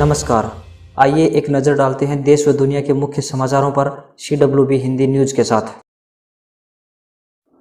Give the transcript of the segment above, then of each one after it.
नमस्कार। आइए एक नज़र डालते हैं देश व दुनिया के मुख्य समाचारों पर CWB हिंदी न्यूज़ के साथ।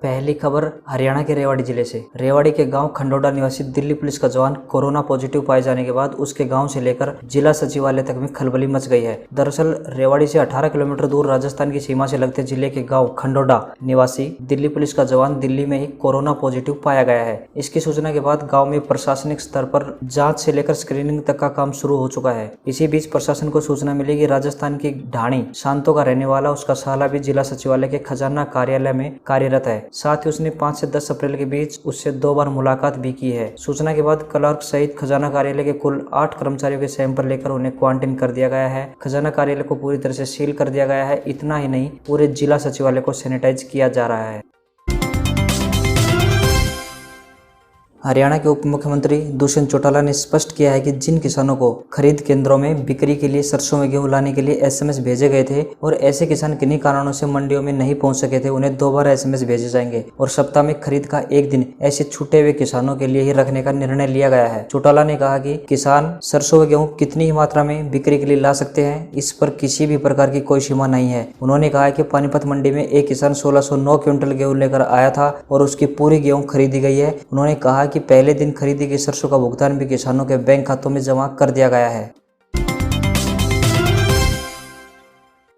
पहली खबर हरियाणा के रेवाड़ी जिले से। रेवाड़ी के गांव खंडोडा निवासी दिल्ली पुलिस का जवान कोरोना पॉजिटिव पाए जाने के बाद उसके गांव से लेकर जिला सचिवालय तक में खलबली मच गई है। दरअसल रेवाड़ी से 18 किलोमीटर दूर राजस्थान की सीमा से लगते जिले के गांव खंडोडा निवासी दिल्ली पुलिस का जवान दिल्ली में ही कोरोना पॉजिटिव पाया गया है। इसकी सूचना के बाद गाँव में प्रशासनिक स्तर पर जाँच से लेकर स्क्रीनिंग तक का काम शुरू हो चुका है। इसी बीच प्रशासन को सूचना मिली कि राजस्थान की ढाणी शांतो का रहने वाला उसका साला भी जिला सचिवालय के खजाना कार्यालय में कार्यरत है। साथ ही उसने 5 से 10 अप्रैल के बीच उससे 2 बार मुलाकात भी की है। सूचना के बाद क्लर्क सहित खजाना कार्यालय के कुल 8 कर्मचारियों के सैंपल लेकर उन्हें क्वारंटीन कर दिया गया है। खजाना कार्यालय को पूरी तरह से सील कर दिया गया है। इतना ही नहीं, पूरे जिला सचिवालय को सैनिटाइज किया जा रहा है। हरियाणा के उप मुख्यमंत्री दुष्यंत चौटाला ने स्पष्ट किया है कि जिन किसानों को खरीद केंद्रों में बिक्री के लिए सरसों में गेहूं लाने के लिए SMS भेजे गए थे और ऐसे किसान किन्हीं कारणों से मंडियों में नहीं पहुंच सके थे, उन्हें 2 बार SMS भेजे जाएंगे और सप्ताह में खरीद का एक दिन ऐसे छूटे हुए किसानों के लिए ही रखने का निर्णय लिया गया है। चौटाला ने कहा कि किसान सरसों व गेहूँ कितनी ही मात्रा में बिक्री के लिए ला सकते हैं, इस पर किसी भी प्रकार की कोई सीमा नहीं है। उन्होंने कहा कि पानीपत मंडी में एक किसान 1609 क्विंटल गेहूँ लेकर आया था और उसकी पूरी गेहूँ खरीदी गई है। उन्होंने कहा कि पहले दिन खरीदी गई सरसों का भुगतान भी किसानों के बैंक खातों में जमा कर दिया गया है।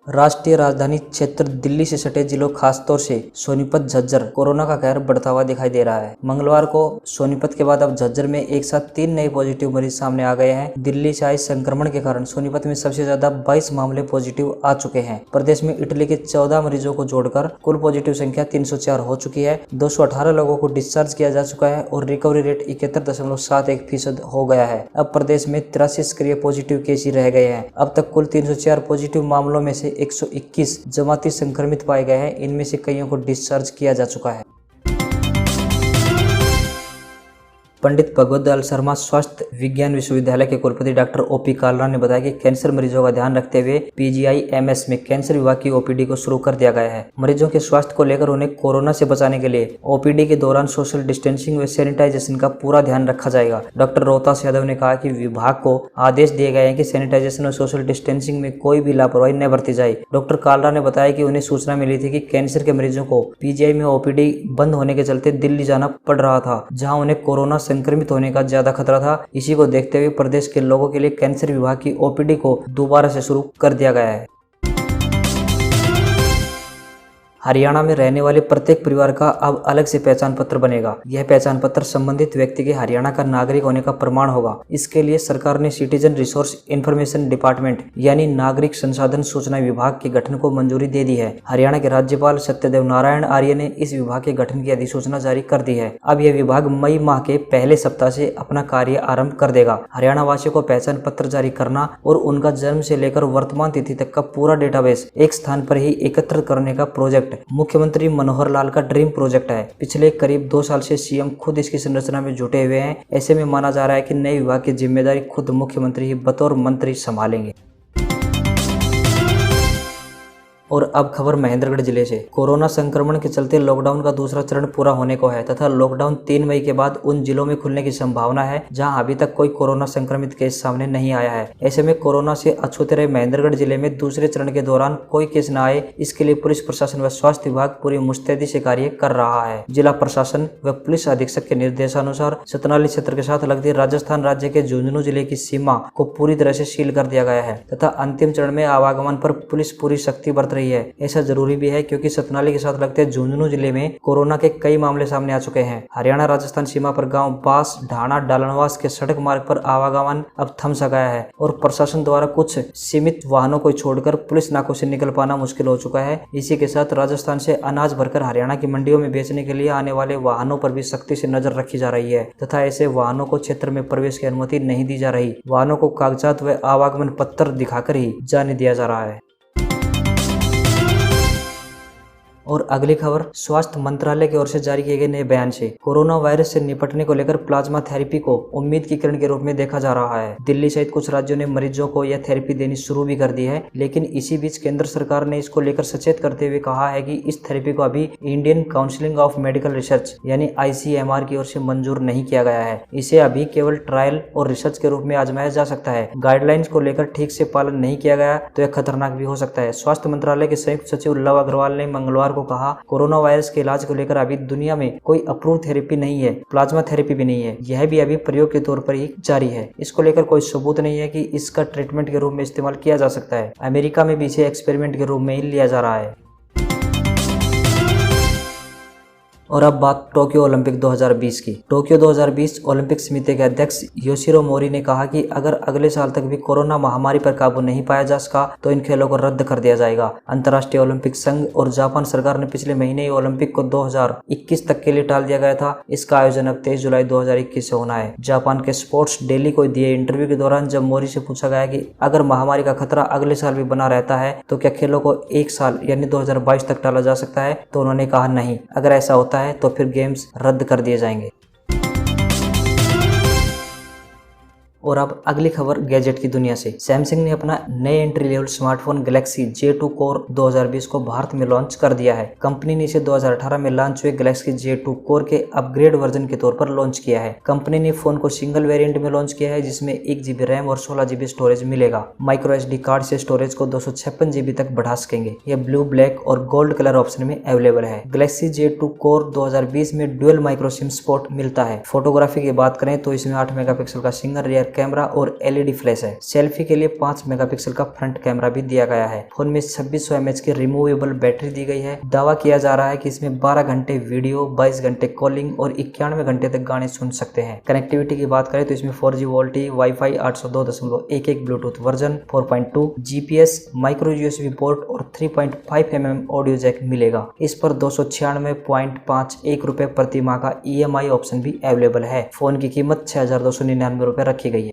राष्ट्रीय राजधानी क्षेत्र दिल्ली से सटे जिलों खासतौर से सोनीपत झज्जर कोरोना का कहर बढ़ता हुआ दिखाई दे रहा है। मंगलवार को सोनीपत के बाद अब झज्जर में एक साथ 3 नए पॉजिटिव मरीज सामने आ गए हैं। दिल्ली से आए संक्रमण के कारण सोनीपत में सबसे ज्यादा 22 मामले पॉजिटिव आ चुके हैं। प्रदेश में इटली के 14 मरीजों को जोड़कर कुल पॉजिटिव संख्या 304 हो चुकी है। 218 लोगों को डिस्चार्ज किया जा चुका है और रिकवरी रेट 71.71% हो गया है। अब प्रदेश में 83 सक्रिय पॉजिटिव केस ही रह गए हैं। अब तक कुल 304 पॉजिटिव मामलों में से 121 जमाती संक्रमित पाए गए हैं। इनमें से कईयों को डिस्चार्ज किया जा चुका है। पंडित भगवत दयाल शर्मा स्वास्थ्य विज्ञान विश्वविद्यालय के कुलपति डॉक्टर OP कालरा ने बताया कि कैंसर मरीजों का ध्यान रखते हुए PGI-MS में कैंसर विभाग की OPD को शुरू कर दिया गया है। मरीजों के स्वास्थ्य को लेकर उन्हें कोरोना से बचाने के लिए OPD के दौरान सोशल डिस्टेंसिंग व सैनिटाइजेशन का पूरा ध्यान रखा जाएगा। डॉक्टर रोहतास यादव ने कहा कि विभाग को आदेश दिए गए हैं कि सैनिटाइजेशन और सोशल डिस्टेंसिंग में कोई भी लापरवाही न बरती जाए। डॉक्टर कालरा ने बताया कि उन्हें सूचना मिली थी कि कैंसर के मरीजों को PGI में OPD बंद होने के चलते दिल्ली जाना पड़ रहा था, जहाँ उन्हें कोरोना संक्रमित होने का ज्यादा खतरा था। इसी को देखते हुए प्रदेश के लोगों के लिए कैंसर विभाग की OPD को दोबारा से शुरू कर दिया गया है। हरियाणा में रहने वाले प्रत्येक परिवार का अब अलग से पहचान पत्र बनेगा। यह पहचान पत्र संबंधित व्यक्ति के हरियाणा का नागरिक होने का प्रमाण होगा। इसके लिए सरकार ने सिटीजन रिसोर्स इंफॉर्मेशन डिपार्टमेंट यानी नागरिक संसाधन सूचना विभाग के गठन को मंजूरी दे दी है। हरियाणा के राज्यपाल सत्यदेव नारायण आर्य ने इस विभाग के गठन की अधिसूचना जारी कर दी है। अब यह विभाग मई माह के पहले सप्ताह से अपना कार्य आरंभ कर देगा। हरियाणा वासियों को पहचान पत्र जारी करना और उनका जन्म से लेकर वर्तमान तिथि तक का पूरा डेटाबेस एक स्थान पर ही एकत्र करने का प्रोजेक्ट मुख्यमंत्री मनोहर लाल का ड्रीम प्रोजेक्ट है। पिछले करीब 2 साल से CM खुद इसकी संरचना में जुटे हुए हैं। ऐसे में माना जा रहा है कि नए विभाग की जिम्मेदारी खुद मुख्यमंत्री ही बतौर मंत्री संभालेंगे। और अब खबर महेंद्रगढ़ जिले से। कोरोना संक्रमण के चलते लॉकडाउन का दूसरा चरण पूरा होने को है तथा लॉकडाउन 3 मई के बाद उन जिलों में खुलने की संभावना है जहां अभी तक कोई कोरोना संक्रमित केस सामने नहीं आया है। ऐसे में कोरोना से अछूते रहे महेंद्रगढ़ जिले में दूसरे चरण के दौरान कोई केस न आए, इसके लिए पुलिस प्रशासन व स्वास्थ्य विभाग पूरी मुस्तैदी से कार्य कर रहा है। जिला प्रशासन व पुलिस अधीक्षक के निर्देशानुसार सतनाली क्षेत्र के साथ लगती राजस्थान राज्य के झुंझुनू जिले की सीमा को पूरी तरह से सील कर दिया गया है तथा अंतिम चरण में आवागमन पर पुलिस पूरी सख्ती बरत रही है। ऐसा जरूरी भी है क्योंकि सतनाली के साथ लगते झुंझुनू जिले में कोरोना के कई मामले सामने आ चुके हैं। हरियाणा राजस्थान सीमा पर गांव बास, ढाणा, डालनवास के सड़क मार्ग पर आवागमन अब थम सा गया है और प्रशासन द्वारा कुछ सीमित वाहनों को छोड़कर पुलिस नाकों से निकल पाना मुश्किल हो चुका है। इसी के साथ राजस्थान से अनाज भरकर हरियाणा की मंडियों में बेचने के लिए आने वाले वाहनों पर भी सख्ती से नजर रखी जा रही है तथा ऐसे वाहनों को क्षेत्र में प्रवेश की अनुमति नहीं दी जा रही। वाहनों को कागजात व आवागमन पत्र दिखाकर ही जाने दिया जा रहा है। और अगली खबर, स्वास्थ्य मंत्रालय की ओर से जारी किए गए नए बयान से कोरोना वायरस से निपटने को लेकर प्लाज्मा थेरेपी को उम्मीद की किरण के रूप में देखा जा रहा है। दिल्ली सहित कुछ राज्यों ने मरीजों को यह थेरेपी देनी शुरू भी कर दी है, लेकिन इसी बीच केंद्र सरकार ने इसको लेकर सचेत करते हुए कहा है कि इस थेरेपी को अभी Indian council of medical research यानी ICMR की ओर से मंजूर नहीं किया गया है। इसे अभी केवल ट्रायल और रिसर्च के रूप में आजमाया जा सकता है। गाइडलाइंस को लेकर ठीक से पालन नहीं किया गया तो यह खतरनाक भी हो सकता है। स्वास्थ्य मंत्रालय के संयुक्त सचिव लव अग्रवाल ने मंगलवार को कहा, कोरोना वायरस के इलाज को लेकर अभी दुनिया में कोई अप्रूव थेरेपी नहीं है, प्लाज्मा थेरेपी भी नहीं है। यह भी अभी प्रयोग के तौर पर ही जारी है। इसको लेकर कोई सबूत नहीं है कि इसका ट्रीटमेंट के रूप में इस्तेमाल किया जा सकता है। अमेरिका में भी इसे एक्सपेरिमेंट के रूप में ही लिया जा रहा है। और अब बात टोक्यो ओलंपिक 2020 की। टोक्यो 2020 ओलंपिक समिति के अध्यक्ष योशिरो मोरी ने कहा कि अगर अगले साल तक भी कोरोना महामारी पर काबू नहीं पाया जा सका तो इन खेलों को रद्द कर दिया जाएगा। अंतर्राष्ट्रीय ओलंपिक संघ और जापान सरकार ने पिछले महीने ही ओलंपिक को 2021 तक के लिए टाल दिया गया था। इसका आयोजन अब 23 जुलाई 2021 से होना है। जापान के स्पोर्ट्स डेली को दिए इंटरव्यू के दौरान जब मोरी से पूछा गया कि अगर महामारी का खतरा अगले साल भी बना रहता है तो क्या खेलों को एक साल यानी 2022 तक टाला जा सकता है, तो उन्होंने कहा नहीं, अगर ऐसा होता है तो फिर गेम्स रद्द कर दिए जाएंगे। और अब अगली खबर गैजेट की दुनिया से। सैमसंग ने अपना नए entry level smartphone Galaxy J2 core 2020 को भारत में लॉन्च कर दिया है। कंपनी ने इसे 2018 में लॉन्च हुए गैलेक्सी J2 कोर के अपग्रेड वर्जन के तौर पर लॉन्च किया है। कंपनी ने फोन को सिंगल वेरिएंट में लॉन्च किया है जिसमें 1 GB रैम और 16 GB स्टोरेज मिलेगा। माइक्रो SD कार्ड से स्टोरेज को 256 GB तक बढ़ा सकेंगे। यह ब्लू, ब्लैक और गोल्ड कलर ऑप्शन में अवेलेबल है। गैलेक्सी J2 कोर 2020 में डुअल माइक्रो सिम सपोर्ट मिलता है। फोटोग्राफी की बात करें तो इसमें 8 मेगापिक्सल का सिंगल रियर कैमरा और LED फ्लैश है। सेल्फी के लिए 5 मेगापिक्सल का फ्रंट कैमरा भी दिया गया है। फोन में 2600 mAh की रिमूवेबल बैटरी दी गई है। दावा किया जा रहा है कि इसमें 12 घंटे वीडियो, 22 घंटे कॉलिंग और 91 घंटे तक गाने सुन सकते हैं। कनेक्टिविटी की बात करें तो इसमें 4G VoLTE, Wi-Fi 802.11 Bluetooth version 4.2, GPS, micro USB port और 3.5 mm ऑडियो जैक मिलेगा। इस पर 296.51 रुपए प्रति माह का EMI ऑप्शन भी अवेलेबल है। फोन की कीमत 6299 रुपए रखी गई है।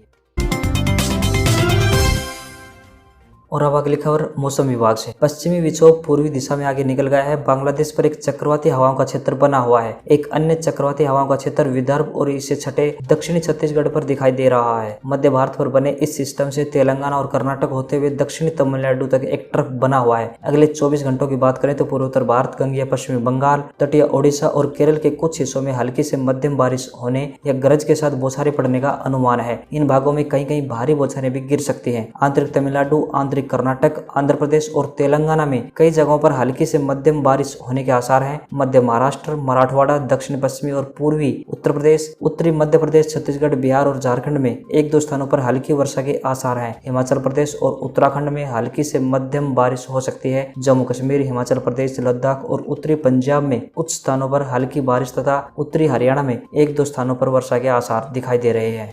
और अब अगली खबर मौसम विभाग से। पश्चिमी विक्षोभ पूर्वी दिशा में आगे निकल गया है। बांग्लादेश पर एक चक्रवाती हवाओं का क्षेत्र बना हुआ है। एक अन्य चक्रवाती हवाओं का क्षेत्र विदर्भ और इससे छठे दक्षिणी छत्तीसगढ़ पर दिखाई दे रहा है। मध्य भारत पर बने इस सिस्टम से तेलंगाना और कर्नाटक होते हुए दक्षिणी तमिलनाडु तक एक ट्रफ बना हुआ है। अगले 24 घंटों की बात करें तो पूर्वोत्तर भारत, गंगेय पश्चिमी बंगाल, तटीय ओडिशा और केरल के कुछ हिस्सों में हल्की से मध्यम बारिश होने या गरज के साथ बौछारें पड़ने का अनुमान है। इन भागों में कहीं कहीं भारी बौछारें भी गिर सकती हैं। आंतरिक तमिलनाडु, आंतरिक कर्नाटक, आंध्र प्रदेश और तेलंगाना में कई जगहों पर हल्की से मध्यम बारिश होने के आसार हैं। मध्य महाराष्ट्र, मराठवाड़ा, दक्षिण पश्चिमी और पूर्वी उत्तर प्रदेश, उत्तरी मध्य प्रदेश, छत्तीसगढ़, बिहार और झारखंड में 1-2 स्थानों पर हल्की वर्षा के आसार हैं। हिमाचल प्रदेश और उत्तराखंड में हल्की से मध्यम बारिश हो सकती है। जम्मू कश्मीर, हिमाचल प्रदेश, लद्दाख और उत्तरी पंजाब में कुछ स्थानों पर हल्की बारिश तथा उत्तरी हरियाणा में 1-2 स्थानों पर वर्षा के आसार दिखाई दे रहे हैं।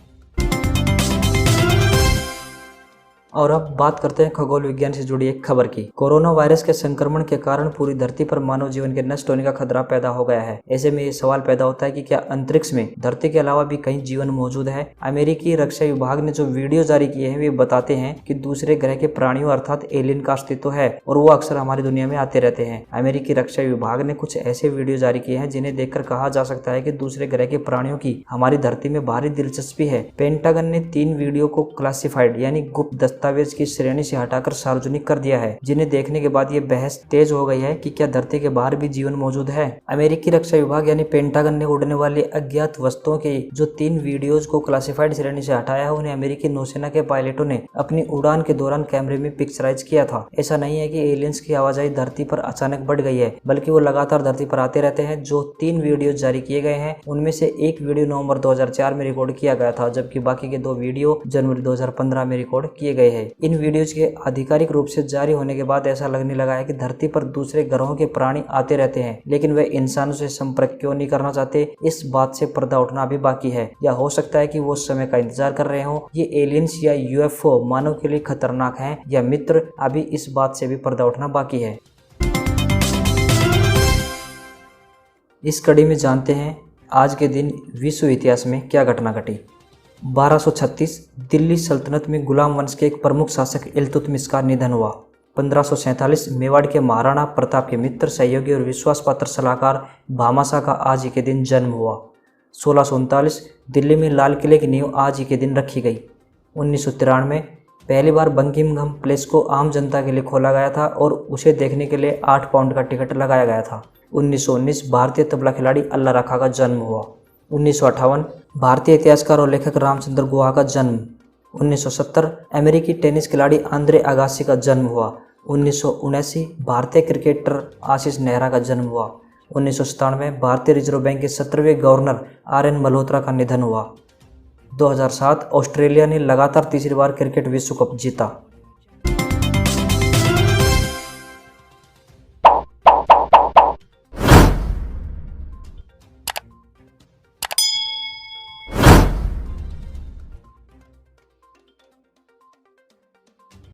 और अब बात करते हैं खगोल विज्ञान से जुड़ी एक खबर की। कोरोना वायरस के संक्रमण के कारण पूरी धरती पर मानव जीवन के नष्ट होने का खतरा पैदा हो गया है। ऐसे में ये सवाल पैदा होता है कि क्या अंतरिक्ष में धरती के अलावा भी कहीं जीवन मौजूद है? अमेरिकी रक्षा विभाग ने जो वीडियो जारी किए हैं वे बताते हैं कि दूसरे ग्रह के प्राणियों अर्थात एलियन का अस्तित्व है और वो अक्सर हमारी दुनिया में आते रहते हैं। अमेरिकी रक्षा विभाग ने कुछ ऐसे वीडियो जारी किए हैं जिन्हें देखकर कहा जा सकता है कि दूसरे ग्रह के प्राणियों की हमारी धरती में भारी दिलचस्पी है। पेंटागन ने 3 वीडियो को क्लासिफाइड यानी गुप्त दस्तावेज की श्रेणी से हटाकर सार्वजनिक कर दिया है, जिन्हें देखने के बाद ये बहस तेज हो गई है कि क्या धरती के बाहर भी जीवन मौजूद है। अमेरिकी रक्षा विभाग यानी पेंटागन ने उड़ने वाली अज्ञात वस्तुओं के जो 3 वीडियोज को क्लासिफाइड श्रेणी से हटाया है, उन्हें अमेरिकी नौसेना के पायलटों ने अपनी उड़ान के दौरान कैमरे में पिक्चराइज किया था। ऐसा नहीं है कि एलियंस की आवाजाही धरती पर अचानक बढ़ गई है, बल्कि वो लगातार धरती पर आते रहते हैं। जो 3 वीडियो जारी किए गए हैं उनमें से एक वीडियो नवंबर 2004 में रिकॉर्ड किया गया था, जबकि बाकी के 2 वीडियो जनवरी 2015 में रिकॉर्ड किए गए हैं। इन वीडियोज के आधिकारिक रूप से जारी होने के बाद ऐसा लगने लगा है कि धरती पर दूसरे ग्रहों के प्राणी आते रहते हैं, लेकिन वे इंसानों से संपर्क क्यों नहीं करना चाहते, इस बात से पर्दा उठना अभी बाकी है। या हो सकता है कि वो समय का इंतजार कर रहे हों। ये एलियंस या UFO मानव के लिए खतरनाक हैं या मित्र, अभी इस बात से भी पर्दा उठना बाकी है। इस कड़ी में जानते हैं आज के दिन विश्व इतिहास में क्या घटना घटी। 1236 दिल्ली सल्तनत में गुलाम वंश के एक प्रमुख शासक इल्तुतमिश का निधन हुआ। 1547 मेवाड़ के महाराणा प्रताप के मित्र, सहयोगी और विश्वास पात्र सलाहकार भामाशाह का आज ही के दिन जन्म हुआ। 1639 दिल्ली में लाल किले की नींव आज ही के दिन रखी गई। 1993 पहली बार बकिंघम पैलेस को आम जनता के लिए खोला गया था और उसे देखने के लिए 8 पाउंड का टिकट लगाया गया था। 1919 भारतीय तबला खिलाड़ी अल्लाह रखा का जन्म हुआ। 1958 भारतीय इतिहासकार और लेखक रामचंद्र गुहा का जन्म। 1970 अमेरिकी टेनिस खिलाड़ी आंद्रे अगासी का जन्म हुआ। 1979 भारतीय क्रिकेटर आशीष नेहरा का जन्म हुआ। 1997 भारतीय रिजर्व बैंक के 17वें गवर्नर RN मल्होत्रा का निधन हुआ। 2007 ऑस्ट्रेलिया ने लगातार तीसरी बार क्रिकेट विश्व कप जीता।